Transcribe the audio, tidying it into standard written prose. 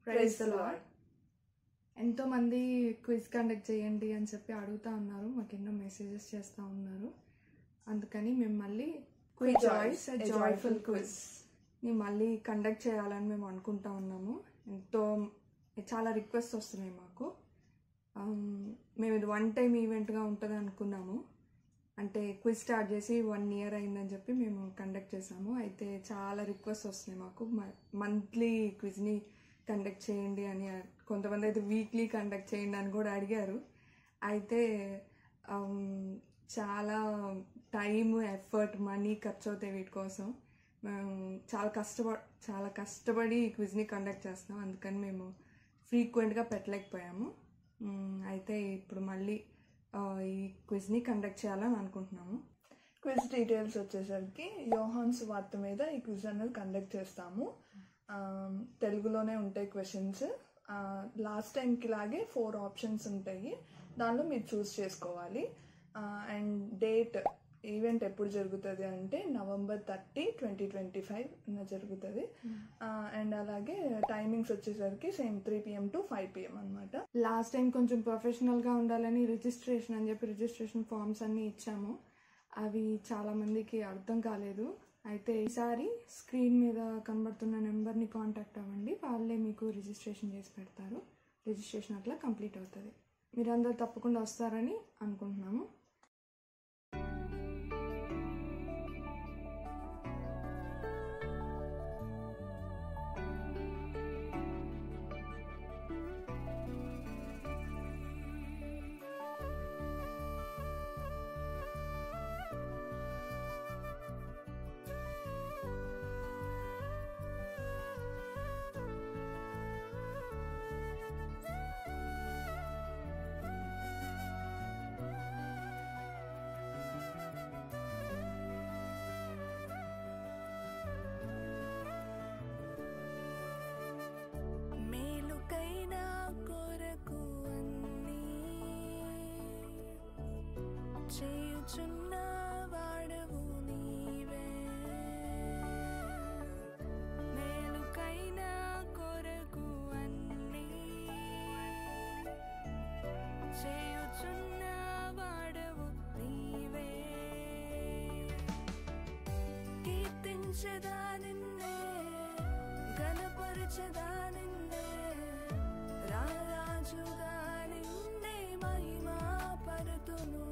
Praise the lord. ఎంతోమంది quiz conduct చేయండి అని చెప్పి అడుగుతూ ఉన్నారు, మాకు ఎన్నో మెసేజెస్ చేస్తూ ఉన్నారు. అందుకని మేము మళ్ళీ క్విజ్ చాయిస్ జాయ్ఫుల్ క్విజ్ని మళ్ళీ కండక్ట్ చేయాలని మేము అనుకుంటా ఉన్నాము. చాలా రిక్వెస్ట్ వస్తున్నాయి మాకు. మేము ఇది వన్ టైం ఈవెంట్గా ఉంటుంది అనుకున్నాము. అంటే క్విజ్ స్టార్ట్ చేసి 1 year అయిందని చెప్పి మేము కండక్ట్ చేసాము. అయితే చాలా రిక్వెస్ట్ వస్తున్నాయి మాకు, మంత్లీ క్విజ్ని కండక్ట్ చేయండి అని. కొంతమంది అయితే వీక్లీ కండక్ట్ చేయండి అని కూడా అడిగారు. అయితే చాలా టైం, ఎఫర్ట్, మనీ ఖర్చు అవుతాయి వీటి కోసం. మేము చాలా కష్టపడి ఈ క్విజ్ని కండక్ట్ చేస్తున్నాం. అందుకని మేము ఫ్రీక్వెంట్గా పెట్టలేకపోయాము. అయితే ఇప్పుడు మళ్ళీ ఈ క్విజ్ని కండక్ట్ చేయాలని అనుకుంటున్నాము. క్విజ్ డీటెయిల్స్ వచ్చేసరికి యోహాన్ సువార్త మీద ఈ క్విజ్ అనేది కండక్ట్ చేస్తాము. తెలుగులోనే ఉంటాయి క్వశ్చన్స్. లాస్ట్ టైంకి లాగే 4 ఆప్షన్స్ ఉంటాయి, దానిలో మీరు చూస్ చేసుకోవాలి. అండ్ డేట్, ఈవెంట్ ఎప్పుడు జరుగుతుంది అంటే November 30, 2025 జరుగుతుంది. అండ్ అలాగే టైమింగ్స్ వచ్చేసరికి సేమ్ 3 PM to 5 PM అనమాట. లాస్ట్ టైం కొంచెం ప్రొఫెషనల్గా ఉండాలని రిజిస్ట్రేషన్ అని చెప్పి రిజిస్ట్రేషన్ ఫామ్స్ అన్నీ ఇచ్చాము. అవి చాలామందికి అర్థం కాలేదు. అయితే ఈసారి స్క్రీన్ మీద కనబడుతున్న నెంబర్ని కాంటాక్ట్ అవ్వండి, వాళ్ళే మీకు రిజిస్ట్రేషన్ చేసి పెడతారు. రిజిస్ట్రేషన్ అట్లా కంప్లీట్ అవుతుంది. మీరందరూ తప్పకుండా వస్తారని అనుకుంటున్నాము. చేయుచున్న వాడవు నీవే, మేలుకైన కొరకు అన్నీ చేయుచున్న వాడవు నీవే. కీర్తించదా నిన్నే, గణపరచదా నిన్నే, రారాజుగా నిన్నే మహిమా పరతును.